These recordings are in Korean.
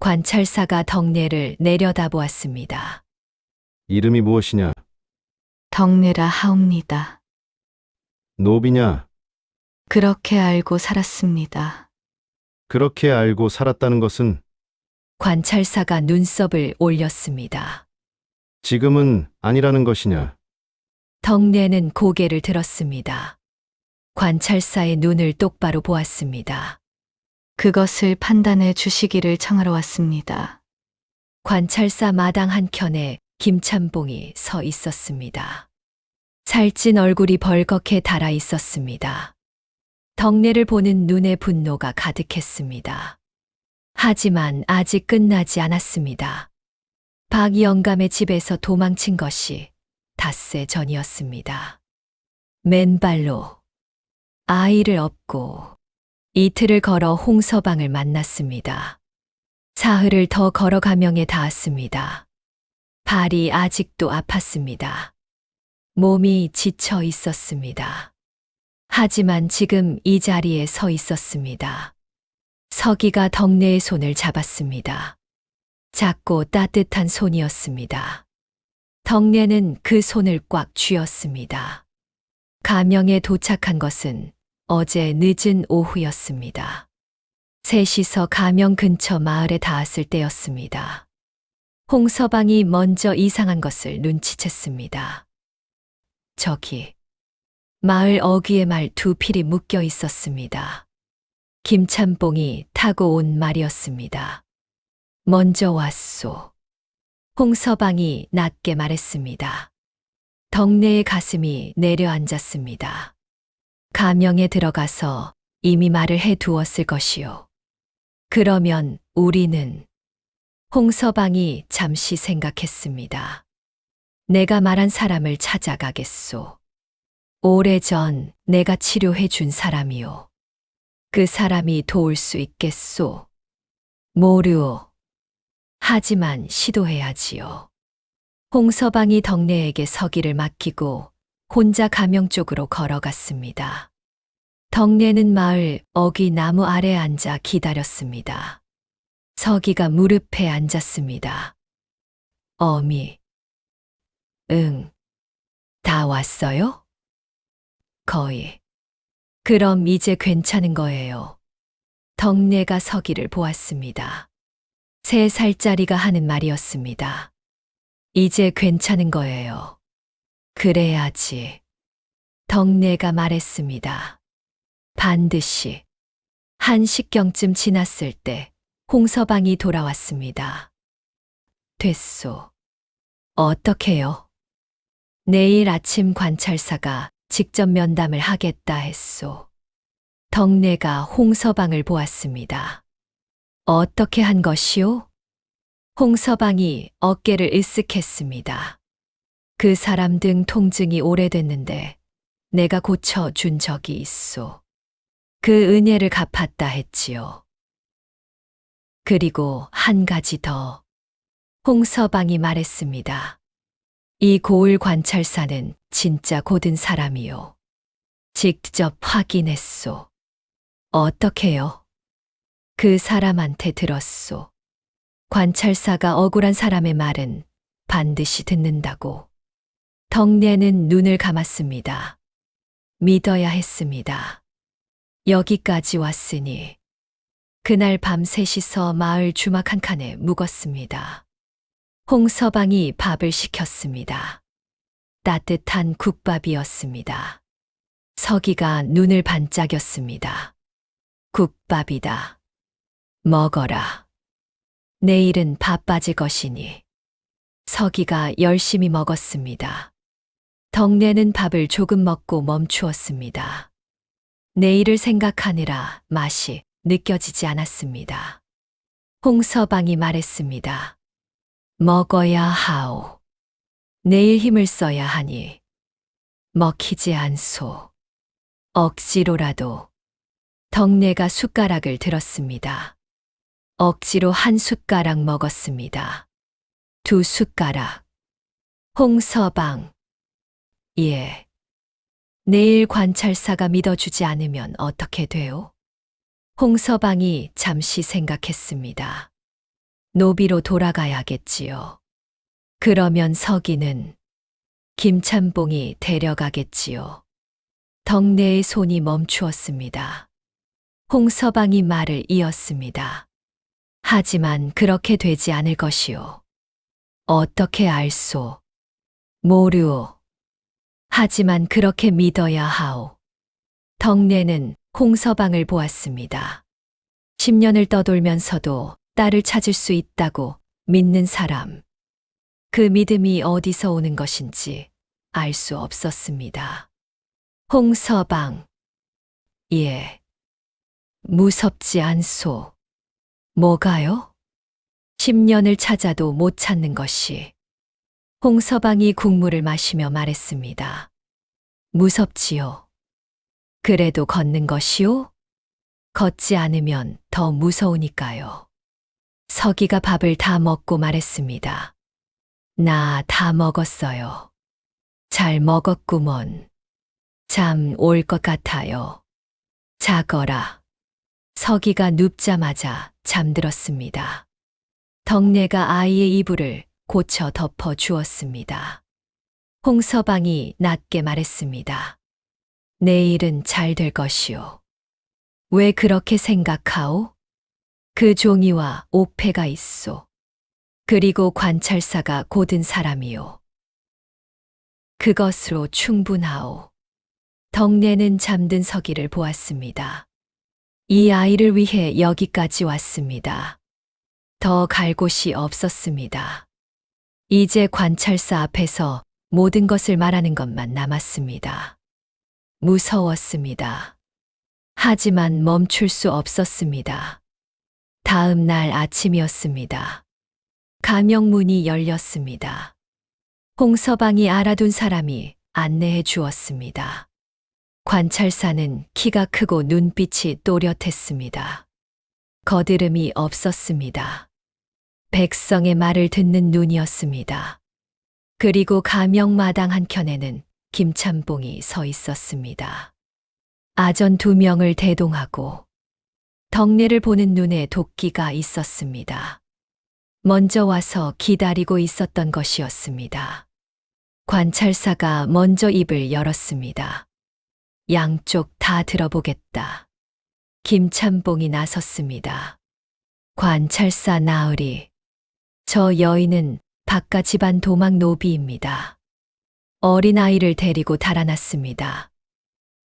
관찰사가 덕내를 내려다보았습니다. 이름이 무엇이냐? 덕내라 하옵니다. 노비냐? 그렇게 알고 살았습니다. 그렇게 알고 살았다는 것은 관찰사가 눈썹을 올렸습니다. 지금은 아니라는 것이냐? 덕내는 고개를 들었습니다. 관찰사의 눈을 똑바로 보았습니다. 그것을 판단해 주시기를 청하러 왔습니다. 관찰사 마당 한켠에 김참봉이 서 있었습니다. 살찐 얼굴이 벌겋게 달아 있었습니다. 덕내를 보는 눈에 분노가 가득했습니다. 하지만 아직 끝나지 않았습니다. 박 영감의 집에서 도망친 것이 닷새 전이었습니다. 맨발로 아이를 업고 이틀을 걸어 홍서방을 만났습니다. 사흘을 더 걸어 가명에 닿았습니다. 발이 아직도 아팠습니다. 몸이 지쳐 있었습니다. 하지만 지금 이 자리에 서 있었습니다. 서기가 덕내의 손을 잡았습니다. 작고 따뜻한 손이었습니다. 덕내는 그 손을 꽉 쥐었습니다. 가명에 도착한 것은 어제 늦은 오후였습니다. 셋이서 가명 근처 마을에 닿았을 때였습니다. 홍서방이 먼저 이상한 것을 눈치챘습니다. 저기, 마을 어귀에 말 두 필이 묶여 있었습니다. 김참봉이 타고 온 말이었습니다. 먼저 왔소. 홍서방이 낮게 말했습니다. 덕내의 가슴이 내려앉았습니다. 가명에 들어가서 이미 말을 해 두었을 것이요. 그러면 우리는 홍서방이 잠시 생각했습니다. 내가 말한 사람을 찾아가겠소. 오래전 내가 치료해 준 사람이요. 그 사람이 도울 수 있겠소. 모르오. 하지만 시도해야지요. 홍서방이 덕내에게 서기를 맡기고 혼자 가명 쪽으로 걸어갔습니다. 덕내는 마을 어귀 나무 아래에 앉아 기다렸습니다. 서기가 무릎에 앉았습니다. 어미. 응. 다 왔어요? 거의. 그럼 이제 괜찮은 거예요. 덕내가 서기를 보았습니다. 3살짜리가 하는 말이었습니다. 이제 괜찮은 거예요. 그래야지. 덕내가 말했습니다. 반드시. 1시경쯤 지났을 때 홍서방이 돌아왔습니다. 됐소. 어떻게요? 내일 아침 관찰사가 직접 면담을 하겠다 했소. 덕내가 홍서방을 보았습니다. 어떻게 한 것이오? 홍서방이 어깨를 으쓱했습니다. 그 사람 등 통증이 오래됐는데 내가 고쳐준 적이 있소. 그 은혜를 갚았다 했지요. 그리고 한 가지 더. 홍서방이 말했습니다. 이 고을 관찰사는 진짜 고든 사람이요. 직접 확인했소. 어떻게요? 그 사람한테 들었소. 관찰사가 억울한 사람의 말은 반드시 듣는다고. 덕내는 눈을 감았습니다. 믿어야 했습니다. 여기까지 왔으니. 그날 밤 셋이서 마을 주막 한 칸에 묵었습니다. 홍서방이 밥을 시켰습니다. 따뜻한 국밥이었습니다. 서기가 눈을 반짝였습니다. 국밥이다. 먹어라. 내일은 밥 빠질 것이니. 서기가 열심히 먹었습니다. 덕내는 밥을 조금 먹고 멈추었습니다. 내일을 생각하느라 맛이 느껴지지 않았습니다. 홍서방이 말했습니다. 먹어야 하오. 내일 힘을 써야 하니. 먹히지 않소. 억지로라도. 덕내가 숟가락을 들었습니다. 억지로 한 숟가락 먹었습니다. 2숟가락. 홍서방. 예. 내일 관찰사가 믿어주지 않으면 어떻게 돼요? 홍서방이 잠시 생각했습니다. 노비로 돌아가야겠지요. 그러면 서기는 김찬봉이 데려가겠지요. 덕내의 손이 멈추었습니다. 홍서방이 말을 이었습니다. 하지만 그렇게 되지 않을 것이오. 어떻게 알소? 모르오. 하지만 그렇게 믿어야 하오. 덕내는 홍서방을 보았습니다. 10년을 떠돌면서도 딸을 찾을 수 있다고 믿는 사람. 그 믿음이 어디서 오는 것인지 알 수 없었습니다. 홍서방. 예. 무섭지 않소. 뭐가요? 10년을 찾아도 못 찾는 것이. 홍서방이 국물을 마시며 말했습니다. 무섭지요. 그래도 걷는 것이요? 걷지 않으면 더 무서우니까요. 서기가 밥을 다 먹고 말했습니다. 나 다 먹었어요. 잘 먹었구먼. 잠 올 것 같아요. 자거라. 서기가 눕자마자 잠들었습니다. 덕내가 아이의 이불을 고쳐 덮어 주었습니다. 홍서방이 낮게 말했습니다. 내일은 잘 될 것이오. 왜 그렇게 생각하오? 그 종이와 옥패가 있소. 그리고 관찰사가 고든 사람이오. 그것으로 충분하오. 덕내는 잠든 서기를 보았습니다. 이 아이를 위해 여기까지 왔습니다. 더 갈 곳이 없었습니다. 이제 관찰사 앞에서 모든 것을 말하는 것만 남았습니다. 무서웠습니다. 하지만 멈출 수 없었습니다. 다음 날 아침이었습니다. 가명문이 열렸습니다. 홍서방이 알아둔 사람이 안내해 주었습니다. 관찰사는 키가 크고 눈빛이 또렷했습니다. 거드름이 없었습니다. 백성의 말을 듣는 눈이었습니다. 그리고 가명마당 한켠에는 김찬봉이 서 있었습니다. 아전 2명을 대동하고 덕내를 보는 눈에 도끼가 있었습니다. 먼저 와서 기다리고 있었던 것이었습니다. 관찰사가 먼저 입을 열었습니다. 양쪽 다 들어보겠다. 김찬봉이 나섰습니다. 관찰사 나으리. 저 여인은 박가 집안 도망 노비입니다. 어린아이를 데리고 달아났습니다.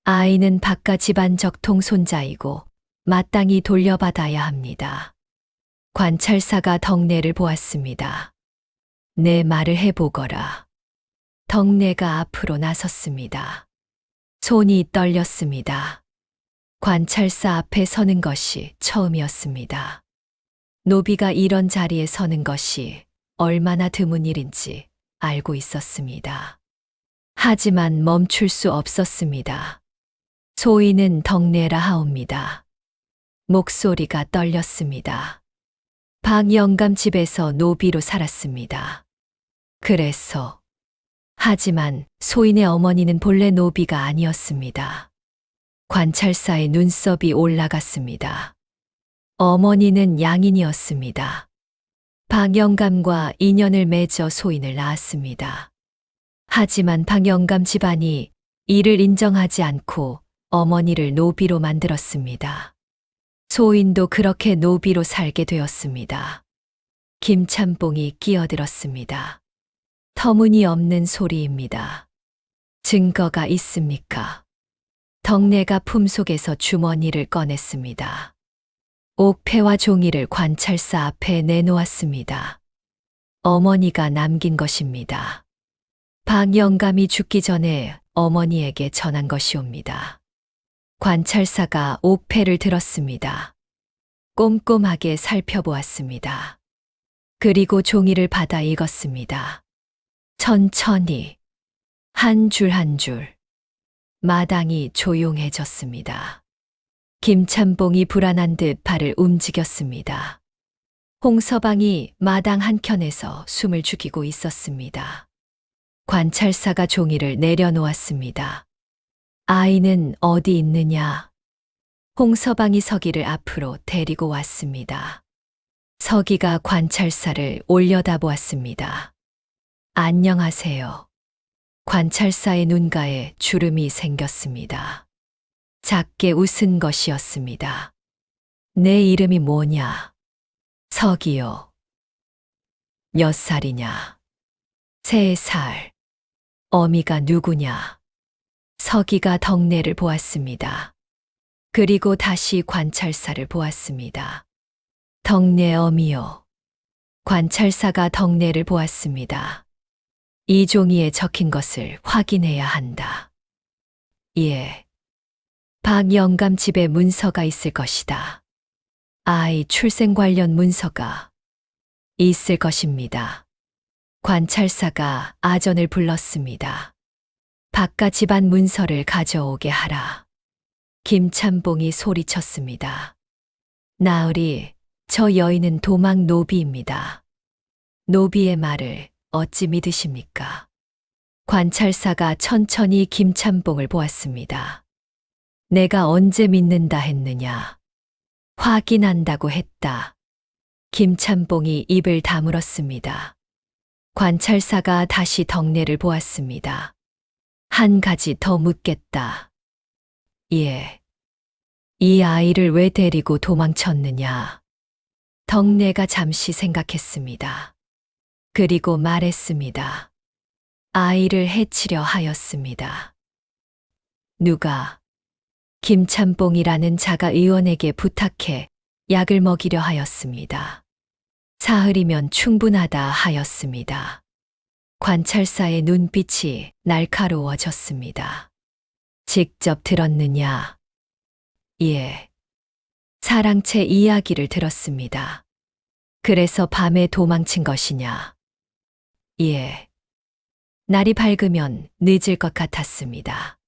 아이는 박가 집안 적통 손자이고 마땅히 돌려받아야 합니다. 관찰사가 덕내를 보았습니다. 내 말을 해보거라. 덕내가 앞으로 나섰습니다. 손이 떨렸습니다. 관찰사 앞에 서는 것이 처음이었습니다. 노비가 이런 자리에 서는 것이 얼마나 드문 일인지 알고 있었습니다. 하지만 멈출 수 없었습니다. 소인은 덕내라 하옵니다. 목소리가 떨렸습니다. 박영감 집에서 노비로 살았습니다. 그래서 하지만 소인의 어머니는 본래 노비가 아니었습니다. 관찰사의 눈썹이 올라갔습니다. 어머니는 양인이었습니다. 박영감과 인연을 맺어 소인을 낳았습니다. 하지만 박영감 집안이 이를 인정하지 않고 어머니를 노비로 만들었습니다. 소인도 그렇게 노비로 살게 되었습니다. 김찬봉이 끼어들었습니다. 터무니없는 소리입니다. 증거가 있습니까? 덕내가 품속에서 주머니를 꺼냈습니다. 옥패와 종이를 관찰사 앞에 내놓았습니다. 어머니가 남긴 것입니다. 박영감이 죽기 전에 어머니에게 전한 것이옵니다. 관찰사가 옥패를 들었습니다. 꼼꼼하게 살펴보았습니다. 그리고 종이를 받아 읽었습니다. 천천히, 한 줄 한 줄. 마당이 조용해졌습니다. 김찬봉이 불안한 듯 발을 움직였습니다. 홍서방이 마당 한켠에서 숨을 죽이고 있었습니다. 관찰사가 종이를 내려놓았습니다. 아이는 어디 있느냐? 홍서방이 서기를 앞으로 데리고 왔습니다. 서기가 관찰사를 올려다보았습니다. 안녕하세요. 관찰사의 눈가에 주름이 생겼습니다. 작게 웃은 것이었습니다. 내 이름이 뭐냐? 서기요. 몇 살이냐? 3살. 어미가 누구냐? 서기가 덕내를 보았습니다. 그리고 다시 관찰사를 보았습니다. 덕내 어미요. 관찰사가 덕내를 보았습니다. 이 종이에 적힌 것을 확인해야 한다. 예. 박 영감 집에 문서가 있을 것이다. 아이 출생 관련 문서가 있을 것입니다. 관찰사가 아전을 불렀습니다. 박가 집안 문서를 가져오게 하라. 김참봉이 소리쳤습니다. 나으리, 저 여인은 도망 노비입니다. 노비의 말을 어찌 믿으십니까? 관찰사가 천천히 김참봉을 보았습니다. 내가 언제 믿는다 했느냐? 확인한다고 했다. 김참봉이 입을 다물었습니다. 관찰사가 다시 덕내를 보았습니다. 한 가지 더 묻겠다. 예. 이 아이를 왜 데리고 도망쳤느냐? 덕내가 잠시 생각했습니다. 그리고 말했습니다. 아이를 해치려 하였습니다. 누가? 김참봉이라는 자가 의원에게 부탁해 약을 먹이려 하였습니다. 사흘이면 충분하다 하였습니다. 관찰사의 눈빛이 날카로워졌습니다. 직접 들었느냐? 예. 사랑채 이야기를 들었습니다. 그래서 밤에 도망친 것이냐? 예. 날이 밝으면 늦을 것 같았습니다.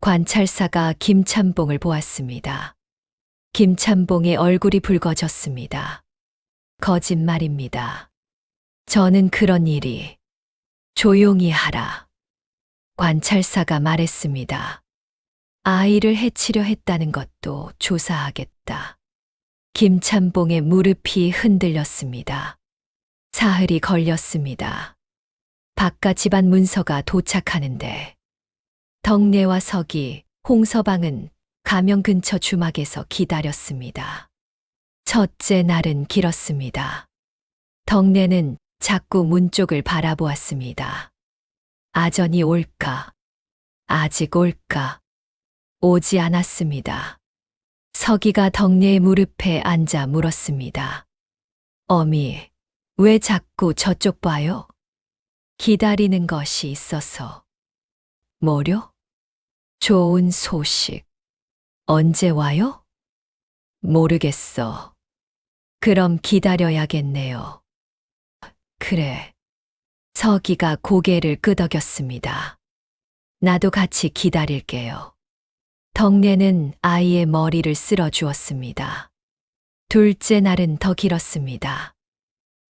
관찰사가 김참봉을 보았습니다. 김참봉의 얼굴이 붉어졌습니다. 거짓말입니다. 저는 그런 일이. 조용히 하라. 관찰사가 말했습니다. 아이를 해치려 했다는 것도 조사하겠다. 김참봉의 무릎이 흔들렸습니다. 사흘이 걸렸습니다. 박가 집안 문서가 도착하는데 덕내와 서기, 홍서방은 가명 근처 주막에서 기다렸습니다. 첫째 날은 길었습니다. 덕내는 자꾸 문 쪽을 바라보았습니다. 아전이 올까? 아직 올까? 오지 않았습니다. 서기가 덕내의 무릎에 앉아 물었습니다. 어미, 왜 자꾸 저쪽 봐요? 기다리는 것이 있어서. 뭐려? 좋은 소식. 언제 와요? 모르겠어. 그럼 기다려야겠네요. 그래. 서기가 고개를 끄덕였습니다. 나도 같이 기다릴게요. 덕내는 아이의 머리를 쓸어 주었습니다. 둘째 날은 더 길었습니다.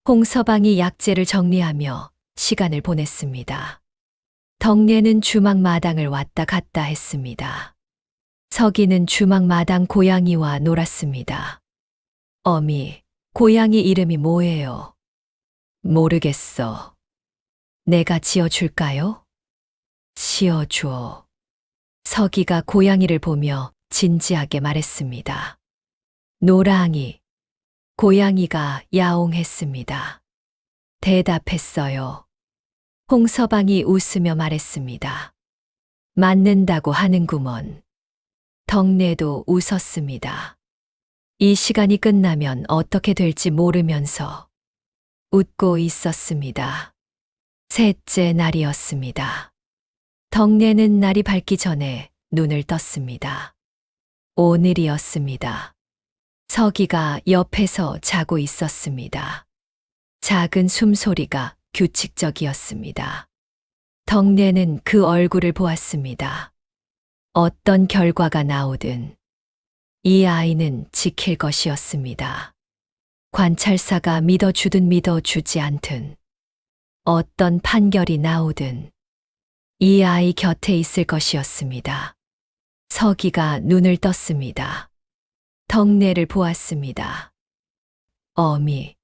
홍서방이 약재를 정리하며 시간을 보냈습니다. 덕내는 주막 마당을 왔다 갔다 했습니다. 서기는 주막 마당 고양이와 놀았습니다. 어미, 고양이 이름이 뭐예요? 모르겠어. 내가 지어줄까요? 지어줘. 서기가 고양이를 보며 진지하게 말했습니다. 노랑이. 고양이가 야옹했습니다. 대답했어요. 홍서방이 웃으며 말했습니다. 맞는다고 하는구먼. 덕내도 웃었습니다. 이 시간이 끝나면 어떻게 될지 모르면서 웃고 있었습니다. 셋째 날이었습니다. 덕내는 날이 밝기 전에 눈을 떴습니다. 오늘이었습니다. 서기가 옆에서 자고 있었습니다. 작은 숨소리가 규칙적이었습니다. 덕내는 그 얼굴을 보았습니다. 어떤 결과가 나오든 이 아이는 지킬 것이었습니다. 관찰사가 믿어주든 믿어주지 않든 어떤 판결이 나오든 이 아이 곁에 있을 것이었습니다. 서기가 눈을 떴습니다. 덕내를 보았습니다. 어미.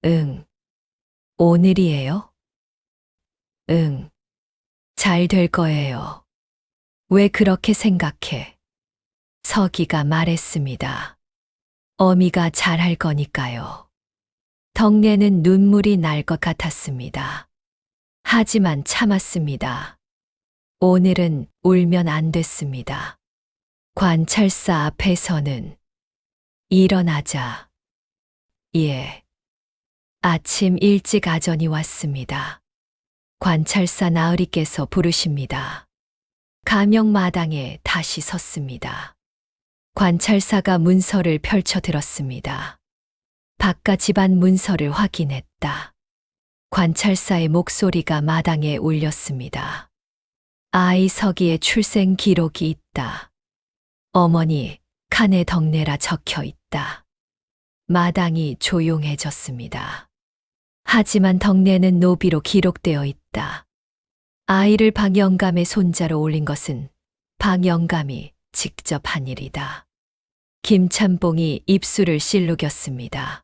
응. 오늘이에요? 응. 잘 될 거예요. 왜 그렇게 생각해? 서기가 말했습니다. 어미가 잘할 거니까요. 덕내는 눈물이 날 것 같았습니다. 하지만 참았습니다. 오늘은 울면 안 됐습니다. 관찰사 앞에서는 일어나자. 예. 아침 일찍 아전이 왔습니다. 관찰사 나으리께서 부르십니다. 가명마당에 다시 섰습니다. 관찰사가 문서를 펼쳐 들었습니다. 바깥 집안 문서를 확인했다. 관찰사의 목소리가 마당에 울렸습니다. 아이 서기의 출생 기록이 있다. 어머니, 칸에 덕내라 적혀 있다. 마당이 조용해졌습니다. 하지만 덕내는 노비로 기록되어 있다. 아이를 방영감의 손자로 올린 것은 방영감이 직접 한 일이다. 김참봉이 입술을 실룩였습니다.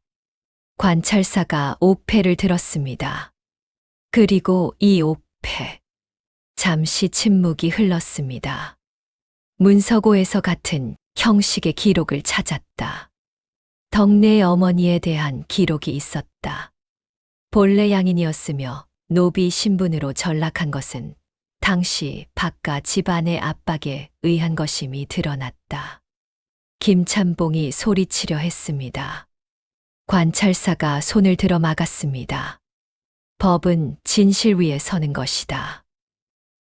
관찰사가 옥패를 들었습니다. 그리고 이 옥패. 잠시 침묵이 흘렀습니다. 문서고에서 같은 형식의 기록을 찾았다. 덕내 어머니에 대한 기록이 있었다. 본래 양인이었으며 노비 신분으로 전락한 것은 당시 바깥 집안의 압박에 의한 것임이 드러났다. 김참봉이 소리치려 했습니다. 관찰사가 손을 들어 막았습니다. 법은 진실 위에 서는 것이다.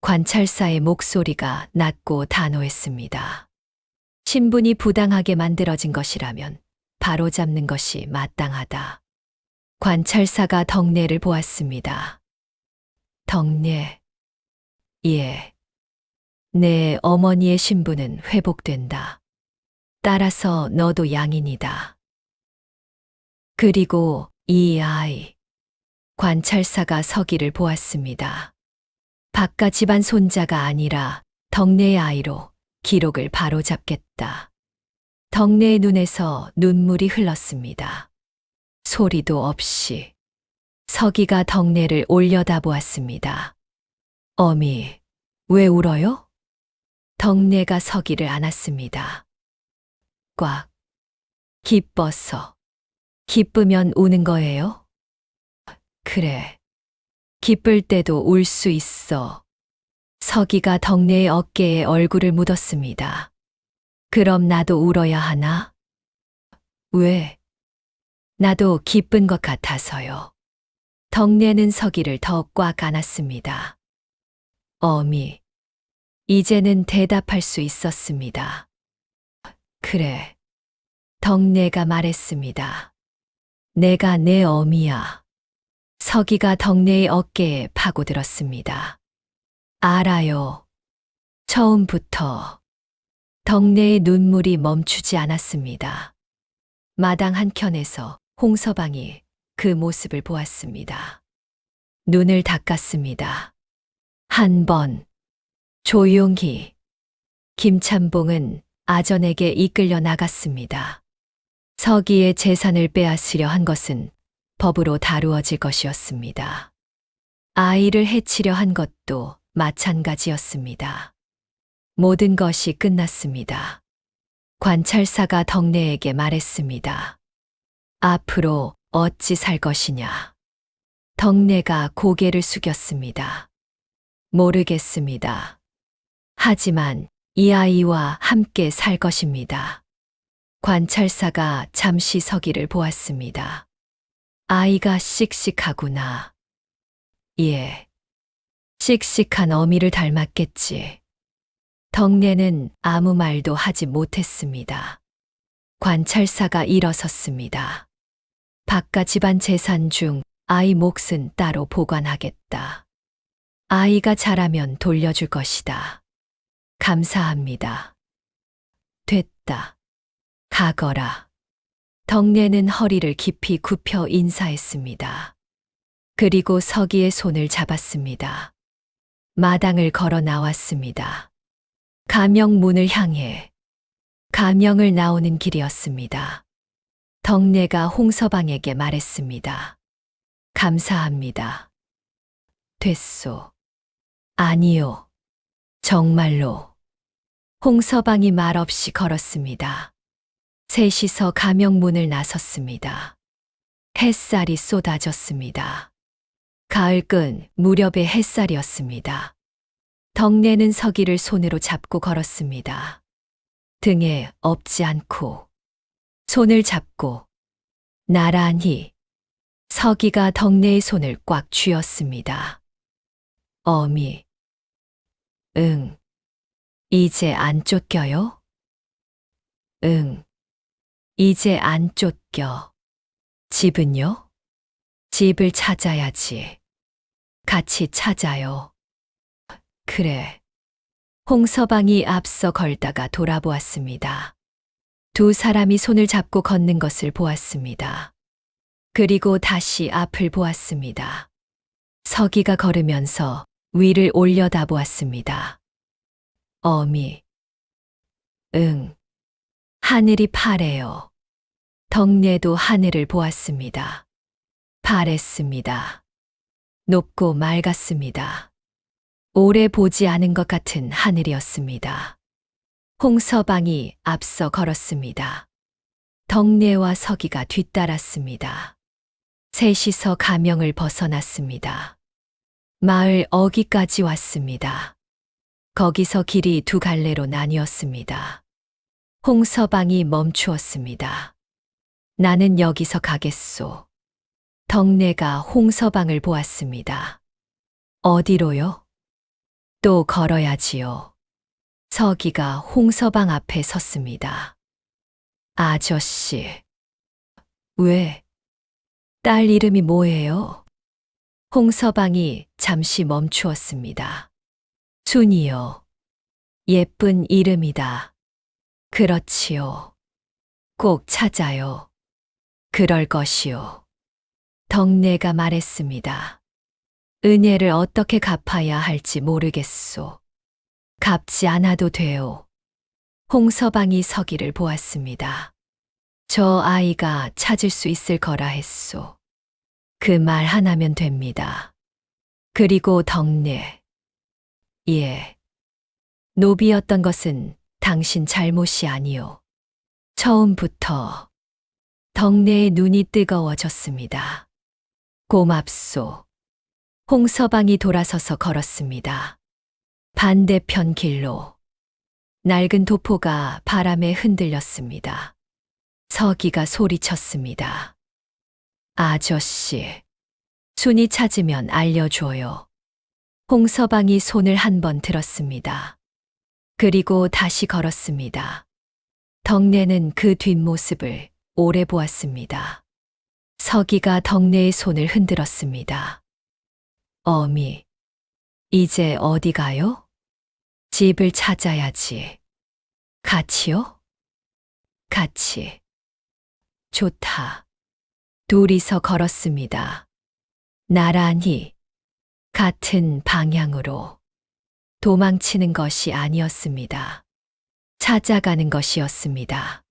관찰사의 목소리가 낮고 단호했습니다. 신분이 부당하게 만들어진 것이라면 바로잡는 것이 마땅하다. 관찰사가 덕내를 보았습니다. 덕내. 예. 내 어머니의 신분은 회복된다. 따라서 너도 양인이다. 그리고 이 아이. 관찰사가 서기를 보았습니다. 바깥 집안 손자가 아니라 덕내의 아이로 기록을 바로잡겠다. 덕내의 눈에서 눈물이 흘렀습니다. 소리도 없이 서기가 덕내를 올려다보았습니다. 어미, 왜 울어요? 덕내가 서기를 안았습니다. 꽉. 기뻐서. 기쁘면 우는 거예요? 그래. 기쁠 때도 울 수 있어. 서기가 덕내의 어깨에 얼굴을 묻었습니다. 그럼 나도 울어야 하나? 왜? 나도 기쁜 것 같아서요. 덕내는 서기를 더 꽉 안았습니다. 어미, 이제는 대답할 수 있었습니다. 그래. 덕내가 말했습니다. 내가 내 어미야. 서기가 덕내의 어깨에 파고들었습니다. 알아요. 처음부터. 덕내의 눈물이 멈추지 않았습니다. 마당 한켠에서 홍서방이 그 모습을 보았습니다. 눈을 닦았습니다. 한 번. 조용히. 김참봉은 아전에게 이끌려 나갔습니다. 서기의 재산을 빼앗으려 한 것은 법으로 다루어질 것이었습니다. 아이를 해치려 한 것도 마찬가지였습니다. 모든 것이 끝났습니다. 관찰사가 덕내에게 말했습니다. 앞으로 어찌 살 것이냐. 덕내가 고개를 숙였습니다. 모르겠습니다. 하지만 이 아이와 함께 살 것입니다. 관찰사가 잠시 서기를 보았습니다. 아이가 씩씩하구나. 예. 씩씩한 어미를 닮았겠지. 덕내는 아무 말도 하지 못했습니다. 관찰사가 일어섰습니다. 바깥 집안 재산 중 아이 몫은 따로 보관하겠다. 아이가 자라면 돌려줄 것이다. 감사합니다. 됐다. 가거라. 덕내는 허리를 깊이 굽혀 인사했습니다. 그리고 서기의 손을 잡았습니다. 마당을 걸어 나왔습니다. 가명문을 향해 가명을 나오는 길이었습니다. 덕내가 홍서방에게 말했습니다. 감사합니다. 됐소. 아니요. 정말로. 홍서방이 말없이 걸었습니다. 셋이서 가명문을 나섰습니다. 햇살이 쏟아졌습니다. 가을끈 무렵의 햇살이었습니다. 덕내는 서기를 손으로 잡고 걸었습니다. 등에 엎지 않고 손을 잡고 나란히 서기가 덕내의 손을 꽉 쥐었습니다. 어미. 응. 이제 안 쫓겨요? 응. 이제 안 쫓겨. 집은요? 집을 찾아야지. 같이 찾아요. 그래. 홍서방이 앞서 걸다가 돌아보았습니다. 두 사람이 손을 잡고 걷는 것을 보았습니다. 그리고 다시 앞을 보았습니다. 서기가 걸으면서 위를 올려다보았습니다. 어미. 응. 하늘이 파래요. 덕내도 하늘을 보았습니다. 파랬습니다. 높고 맑았습니다. 오래 보지 않은 것 같은 하늘이었습니다. 홍서방이 앞서 걸었습니다. 덕내와 서기가 뒤따랐습니다. 셋이서 가명을 벗어났습니다. 마을 어귀까지 왔습니다. 거기서 길이 두 갈래로 나뉘었습니다. 홍서방이 멈추었습니다. 나는 여기서 가겠소. 덕내가 홍서방을 보았습니다. 어디로요? 또 걸어야지요. 서기가 홍서방 앞에 섰습니다. 아저씨. 왜? 딸 이름이 뭐예요? 홍서방이 잠시 멈추었습니다. 순이요. 예쁜 이름이다. 그렇지요. 꼭 찾아요. 그럴 것이요. 덕내가 말했습니다. 은혜를 어떻게 갚아야 할지 모르겠소. 갚지 않아도 돼요. 홍서방이 서기를 보았습니다. 저 아이가 찾을 수 있을 거라 했소. 그 말 하나면 됩니다. 그리고 덕내. 예. 노비였던 것은 당신 잘못이 아니오. 처음부터 덕내의 눈이 뜨거워졌습니다. 고맙소. 홍서방이 돌아서서 걸었습니다. 반대편 길로. 낡은 도포가 바람에 흔들렸습니다. 서기가 소리쳤습니다. 아저씨. 순이 찾으면 알려줘요. 홍서방이 손을 한 번 들었습니다. 그리고 다시 걸었습니다. 덕내는 그 뒷모습을 오래 보았습니다. 서기가 덕내의 손을 흔들었습니다. 어미, 이제 어디 가요? 집을 찾아야지. 같이요? 같이. 좋다. 둘이서 걸었습니다. 나란히 같은 방향으로. 도망치는 것이 아니었습니다. 찾아가는 것이었습니다.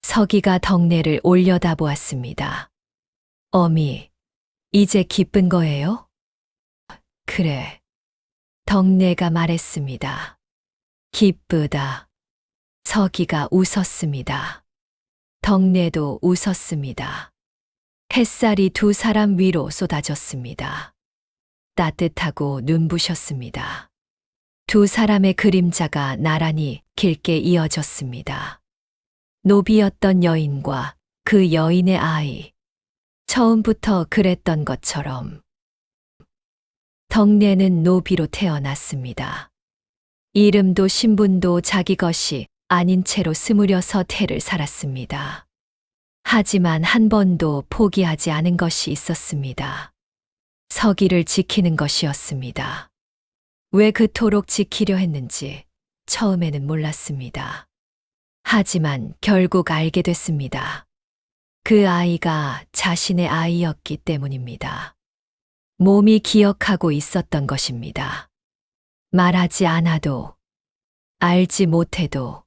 서기가 덕내를 올려다보았습니다. 어미, 이제 기쁜 거예요? 그래. 덕내가 말했습니다. 기쁘다. 서기가 웃었습니다. 덕내도 웃었습니다. 햇살이 두 사람 위로 쏟아졌습니다. 따뜻하고 눈부셨습니다. 두 사람의 그림자가 나란히 길게 이어졌습니다. 노비였던 여인과 그 여인의 아이. 처음부터 그랬던 것처럼. 덕내는 노비로 태어났습니다. 이름도 신분도 자기 것이 아닌 채로 스무려서 태를 살았습니다. 하지만 한 번도 포기하지 않은 것이 있었습니다. 서기를 지키는 것이었습니다. 왜 그토록 지키려 했는지 처음에는 몰랐습니다. 하지만 결국 알게 됐습니다. 그 아이가 자신의 아이였기 때문입니다. 몸이 기억하고 있었던 것입니다. 말하지 않아도, 알지 못해도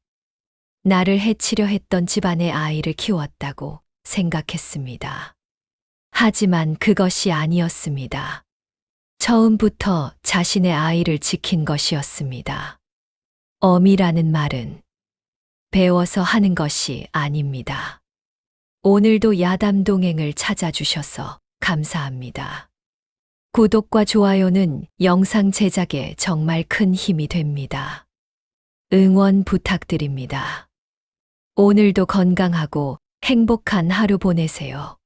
나를 해치려 했던 집안의 아이를 키웠다고 생각했습니다. 하지만 그것이 아니었습니다. 처음부터 자신의 아이를 지킨 것이었습니다. 어미라는 말은 배워서 하는 것이 아닙니다. 오늘도 야담 동행을 찾아주셔서 감사합니다. 구독과 좋아요는 영상 제작에 정말 큰 힘이 됩니다. 응원 부탁드립니다. 오늘도 건강하고 행복한 하루 보내세요.